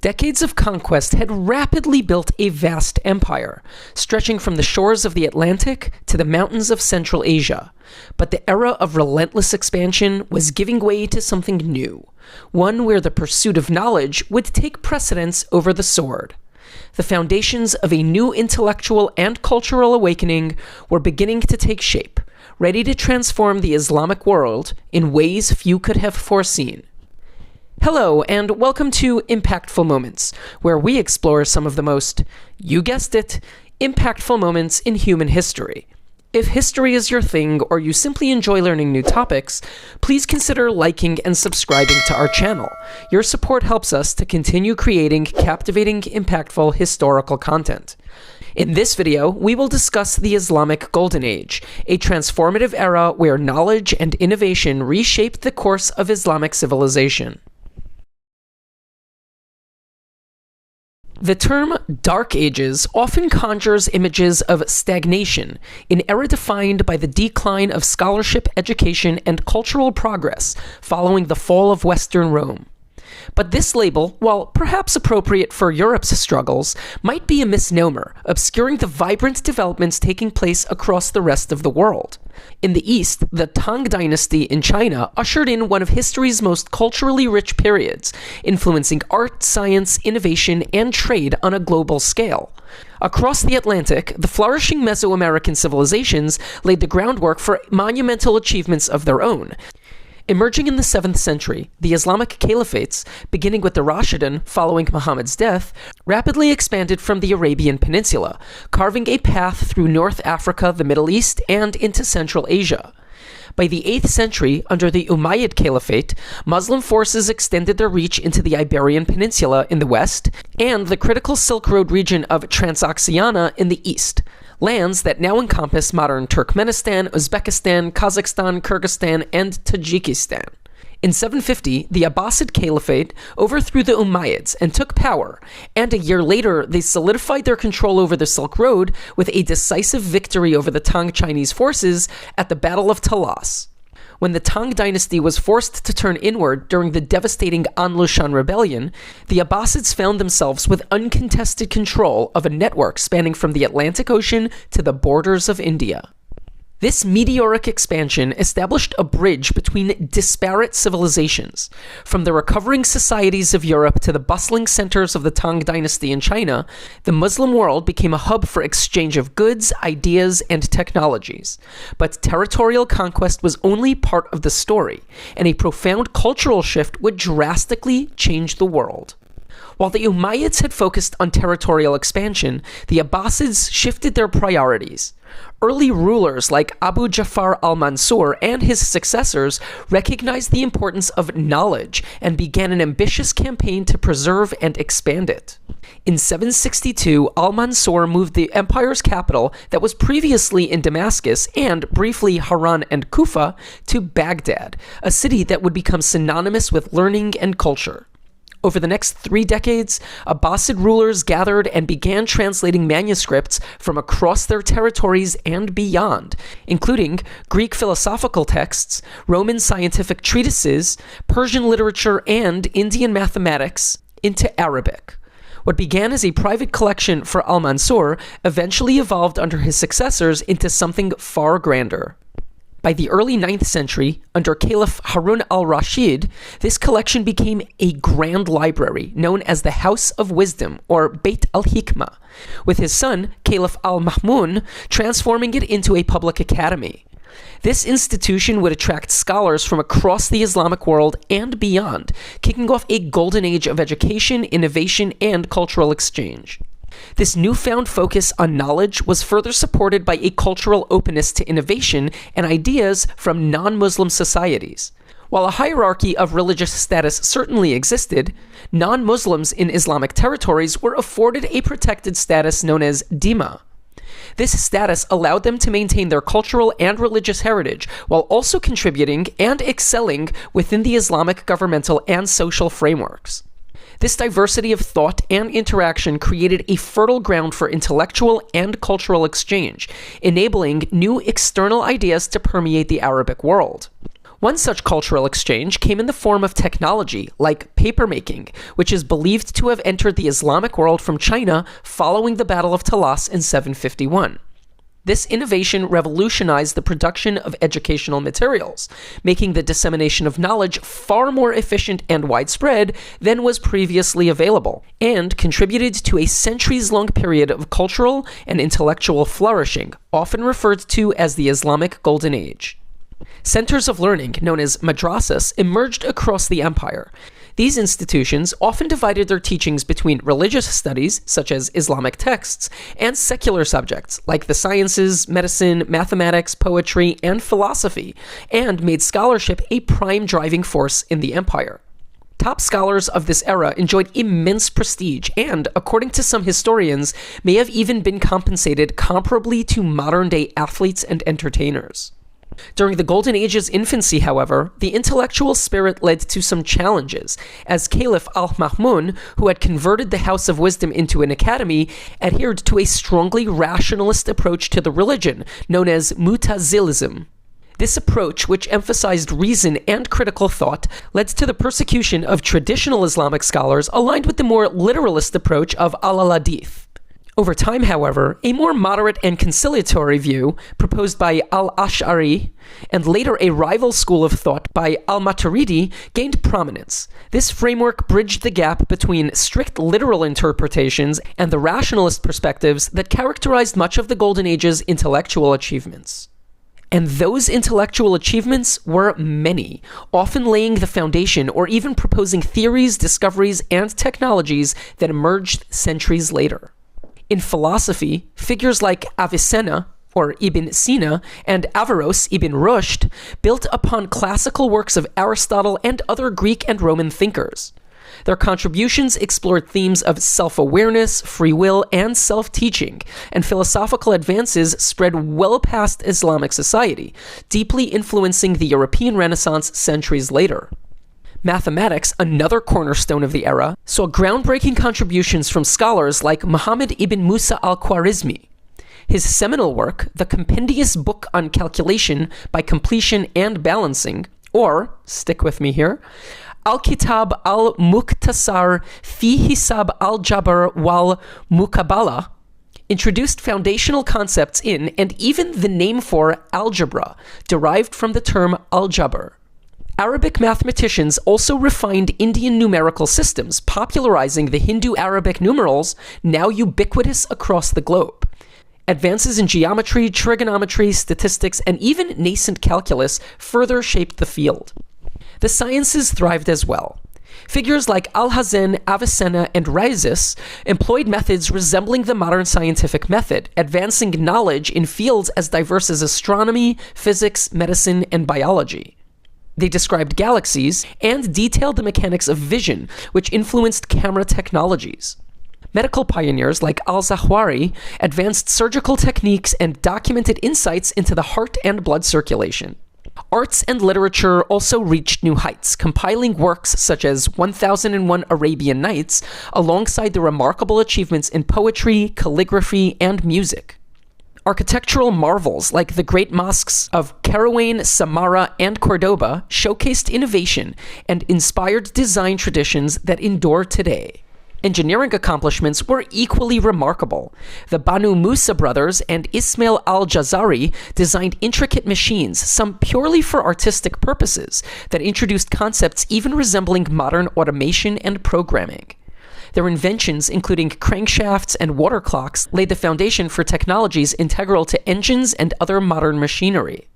Decades of conquest had rapidly built a vast empire, stretching from the shores of the Atlantic to the mountains of Central Asia. But the era of relentless expansion was giving way to something new, one where the pursuit of knowledge would take precedence over the sword. The foundations of a new intellectual and cultural awakening were beginning to take shape, ready to transform the Islamic world in ways few could have foreseen. Hello, and welcome to Impactful Moments, where we explore some of the most, you guessed it, impactful moments in human history. If history is your thing, or you simply enjoy learning new topics, please consider liking and subscribing to our channel. Your support helps us to continue creating captivating, impactful historical content. In this video, we will discuss the Islamic Golden Age, a transformative era where knowledge and innovation reshaped the course of Islamic civilization. The term Dark Ages often conjures images of stagnation, an era defined by the decline of scholarship, education, and cultural progress following the fall of Western Rome. But this label, while perhaps appropriate for Europe's struggles, might be a misnomer, obscuring the vibrant developments taking place across the rest of the world. In the East, the Tang dynasty in China ushered in one of history's most culturally rich periods, influencing art, science, innovation, and trade on a global scale. Across the Atlantic, the flourishing Mesoamerican civilizations laid the groundwork for monumental achievements of their own. Emerging in the 7th century, the Islamic caliphates, beginning with the Rashidun following Muhammad's death, rapidly expanded from the Arabian Peninsula, carving a path through North Africa, the Middle East, and into Central Asia. By the 8th century, under the Umayyad Caliphate, Muslim forces extended their reach into the Iberian Peninsula in the west and the critical Silk Road region of Transoxiana in the east, lands that now encompass modern Turkmenistan, Uzbekistan, Kazakhstan, Kyrgyzstan, and Tajikistan. In 750, the Abbasid Caliphate overthrew the Umayyads and took power, and a year later they solidified their control over the Silk Road with a decisive victory over the Tang Chinese forces at the Battle of Talas. When the Tang dynasty was forced to turn inward during the devastating An Lushan rebellion, the Abbasids found themselves with uncontested control of a network spanning from the Atlantic Ocean to the borders of India. This meteoric expansion established a bridge between disparate civilizations. From the recovering societies of Europe to the bustling centers of the Tang dynasty in China, the Muslim world became a hub for exchange of goods, ideas, and technologies. But territorial conquest was only part of the story, and a profound cultural shift would drastically change the world. While the Umayyads had focused on territorial expansion, the Abbasids shifted their priorities. Early rulers like Abu Ja'far al-Mansur and his successors recognized the importance of knowledge and began an ambitious campaign to preserve and expand it. In 762, al-Mansur moved the empire's capital that was previously in Damascus and, briefly, Haran and Kufa, to Baghdad, a city that would become synonymous with learning and culture. Over the next 3 decades, Abbasid rulers gathered and began translating manuscripts from across their territories and beyond, including Greek philosophical texts, Roman scientific treatises, Persian literature, and Indian mathematics into Arabic. What began as a private collection for al-Mansur eventually evolved under his successors into something far grander. By the early 9th century, under Caliph Harun al-Rashid, this collection became a grand library known as the House of Wisdom, or Beit al-Hikmah, with his son, Caliph al-Mahmun, transforming it into a public academy. This institution would attract scholars from across the Islamic world and beyond, kicking off a golden age of education, innovation, and cultural exchange. This newfound focus on knowledge was further supported by a cultural openness to innovation and ideas from non-Muslim societies. While a hierarchy of religious status certainly existed, non-Muslims in Islamic territories were afforded a protected status known as dhimma. This status allowed them to maintain their cultural and religious heritage while also contributing and excelling within the Islamic governmental and social frameworks. This diversity of thought and interaction created a fertile ground for intellectual and cultural exchange, enabling new external ideas to permeate the Arabic world. One such cultural exchange came in the form of technology, like papermaking, which is believed to have entered the Islamic world from China following the Battle of Talas in 751. This innovation revolutionized the production of educational materials, making the dissemination of knowledge far more efficient and widespread than was previously available, and contributed to a centuries-long period of cultural and intellectual flourishing, often referred to as the Islamic Golden Age. Centers of learning, known as madrasas, emerged across the empire. These institutions often divided their teachings between religious studies, such as Islamic texts, and secular subjects, like the sciences, medicine, mathematics, poetry, and philosophy, and made scholarship a prime driving force in the empire. Top scholars of this era enjoyed immense prestige and, according to some historians, may have even been compensated comparably to modern-day athletes and entertainers. During the Golden Age's infancy, however, the intellectual spirit led to some challenges, as Caliph al-Ma'mun, who had converted the House of Wisdom into an academy, adhered to a strongly rationalist approach to the religion, known as Mutazilism. This approach, which emphasized reason and critical thought, led to the persecution of traditional Islamic scholars aligned with the more literalist approach of al-Hadith. Over time, however, a more moderate and conciliatory view, proposed by al-Ash'ari, and later a rival school of thought by al-Maturidi, gained prominence. This framework bridged the gap between strict literal interpretations and the rationalist perspectives that characterized much of the Golden Age's intellectual achievements. And those intellectual achievements were many, often laying the foundation or even proposing theories, discoveries, and technologies that emerged centuries later. In philosophy, figures like Avicenna, or Ibn Sina, and Averroes ibn Rushd built upon classical works of Aristotle and other Greek and Roman thinkers. Their contributions explored themes of self-awareness, free will, and self-teaching, and philosophical advances spread well past Islamic society, deeply influencing the European Renaissance centuries later. Mathematics, another cornerstone of the era, saw groundbreaking contributions from scholars like Muhammad ibn Musa al-Khwarizmi. His seminal work, The Compendious Book on Calculation by Completion and Balancing, or, stick with me here, Al-Kitab al-Mukhtasar fi Hisab al-Jabr wal Muqabala, introduced foundational concepts in, and even the name for, algebra, derived from the term al-Jabr. Arabic mathematicians also refined Indian numerical systems, popularizing the Hindu-Arabic numerals, now ubiquitous across the globe. Advances in geometry, trigonometry, statistics, and even nascent calculus further shaped the field. The sciences thrived as well. Figures like Alhazen, Avicenna, and Rhazes employed methods resembling the modern scientific method, advancing knowledge in fields as diverse as astronomy, physics, medicine, and biology. They described galaxies and detailed the mechanics of vision, which influenced camera technologies. Medical pioneers like al-Zahwari advanced surgical techniques and documented insights into the heart and blood circulation. Arts and literature also reached new heights, compiling works such as 1001 Arabian Nights, alongside the remarkable achievements in poetry, calligraphy, and music. Architectural marvels like the great mosques of Kairouan, Samarra, and Cordoba showcased innovation and inspired design traditions that endure today. Engineering accomplishments were equally remarkable. The Banu Musa brothers and Ismail al-Jazari designed intricate machines, some purely for artistic purposes, that introduced concepts even resembling modern automation and programming. Their inventions, including crankshafts and water clocks, laid the foundation for technologies integral to engines and other modern machinery.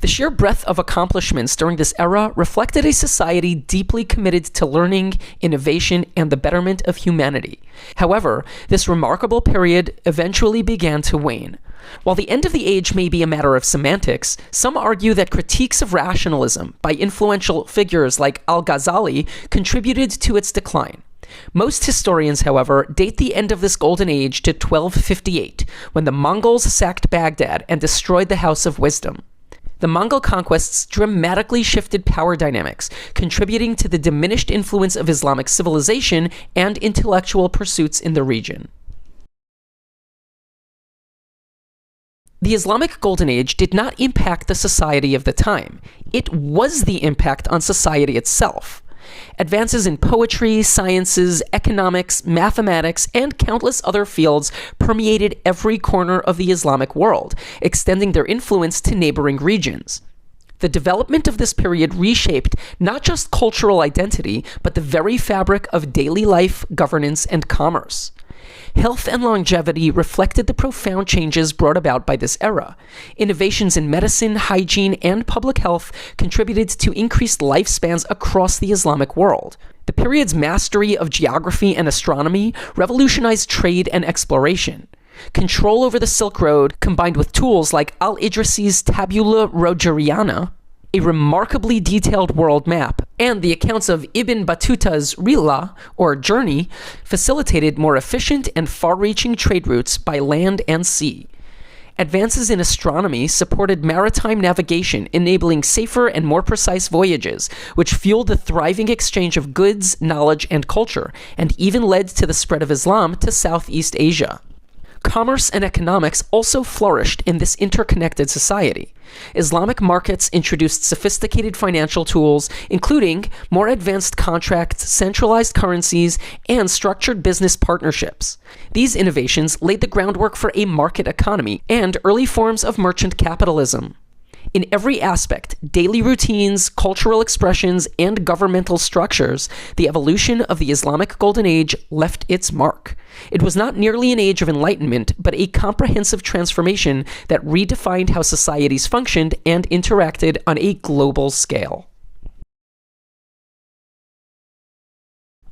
The sheer breadth of accomplishments during this era reflected a society deeply committed to learning, innovation, and the betterment of humanity. However, this remarkable period eventually began to wane. While the end of the age may be a matter of semantics, some argue that critiques of rationalism by influential figures like Al-Ghazali contributed to its decline. Most historians, however, date the end of this golden age to 1258, when the Mongols sacked Baghdad and destroyed the House of Wisdom. The Mongol conquests dramatically shifted power dynamics, contributing to the diminished influence of Islamic civilization and intellectual pursuits in the region. The Islamic Golden Age did not impact the society of the time. It was the impact on society itself. Advances in poetry, sciences, economics, mathematics, and countless other fields permeated every corner of the Islamic world, extending their influence to neighboring regions. The development of this period reshaped not just cultural identity, but the very fabric of daily life, governance, and commerce. Health and longevity reflected the profound changes brought about by this era. Innovations in medicine, hygiene, and public health contributed to increased lifespans across the Islamic world. The period's mastery of geography and astronomy revolutionized trade and exploration. Control over the Silk Road, combined with tools like Al-Idrisi's Tabula Rogeriana, a remarkably detailed world map, and the accounts of Ibn Battuta's Rihla, or journey, facilitated more efficient and far-reaching trade routes by land and sea. Advances in astronomy supported maritime navigation, enabling safer and more precise voyages, which fueled the thriving exchange of goods, knowledge, and culture, and even led to the spread of Islam to Southeast Asia. Commerce and economics also flourished in this interconnected society. Islamic markets introduced sophisticated financial tools, including more advanced contracts, centralized currencies, and structured business partnerships. These innovations laid the groundwork for a market economy and early forms of merchant capitalism. In every aspect, daily routines, cultural expressions, and governmental structures, the evolution of the Islamic Golden Age left its mark. It was not merely an age of enlightenment, but a comprehensive transformation that redefined how societies functioned and interacted on a global scale.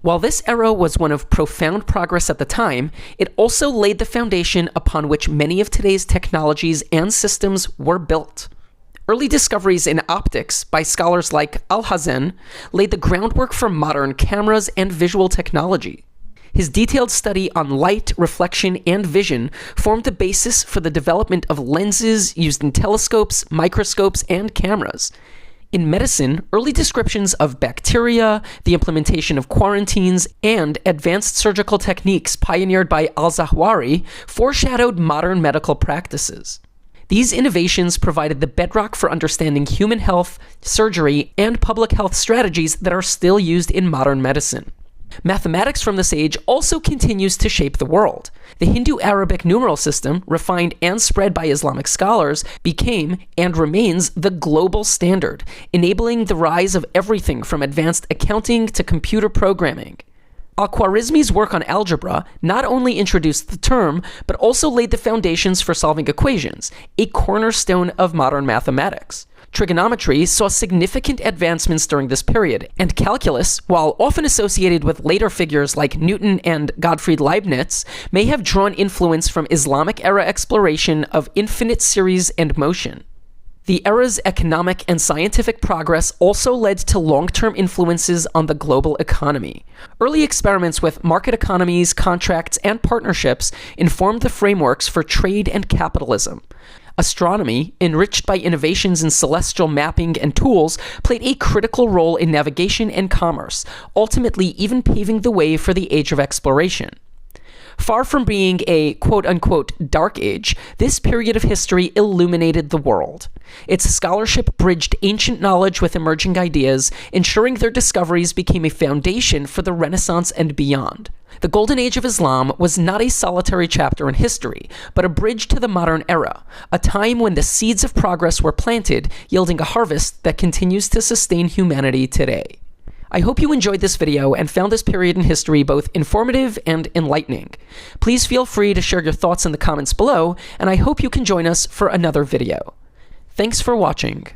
While this era was one of profound progress at the time, it also laid the foundation upon which many of today's technologies and systems were built. Early discoveries in optics by scholars like Alhazen laid the groundwork for modern cameras and visual technology. His detailed study on light, reflection, and vision formed the basis for the development of lenses used in telescopes, microscopes, and cameras. In medicine, early descriptions of bacteria, the implementation of quarantines, and advanced surgical techniques pioneered by al-Zahwari foreshadowed modern medical practices. These innovations provided the bedrock for understanding human health, surgery, and public health strategies that are still used in modern medicine. Mathematics from this age also continues to shape the world. The Hindu-Arabic numeral system, refined and spread by Islamic scholars, became and remains the global standard, enabling the rise of everything from advanced accounting to computer programming. Al-Khwarizmi's work on algebra not only introduced the term, but also laid the foundations for solving equations, a cornerstone of modern mathematics. Trigonometry saw significant advancements during this period, and calculus, while often associated with later figures like Newton and Gottfried Leibniz, may have drawn influence from Islamic-era exploration of infinite series and motion. The era's economic and scientific progress also led to long-term influences on the global economy. Early experiments with market economies, contracts, and partnerships informed the frameworks for trade and capitalism. Astronomy, enriched by innovations in celestial mapping and tools, played a critical role in navigation and commerce, ultimately even paving the way for the age of exploration. Far from being a quote-unquote dark age, this period of history illuminated the world. Its scholarship bridged ancient knowledge with emerging ideas, ensuring their discoveries became a foundation for the Renaissance and beyond. The Golden Age of Islam was not a solitary chapter in history, but a bridge to the modern era, a time when the seeds of progress were planted, yielding a harvest that continues to sustain humanity today. I hope you enjoyed this video and found this period in history both informative and enlightening. Please feel free to share your thoughts in the comments below, and I hope you can join us for another video. Thanks for watching.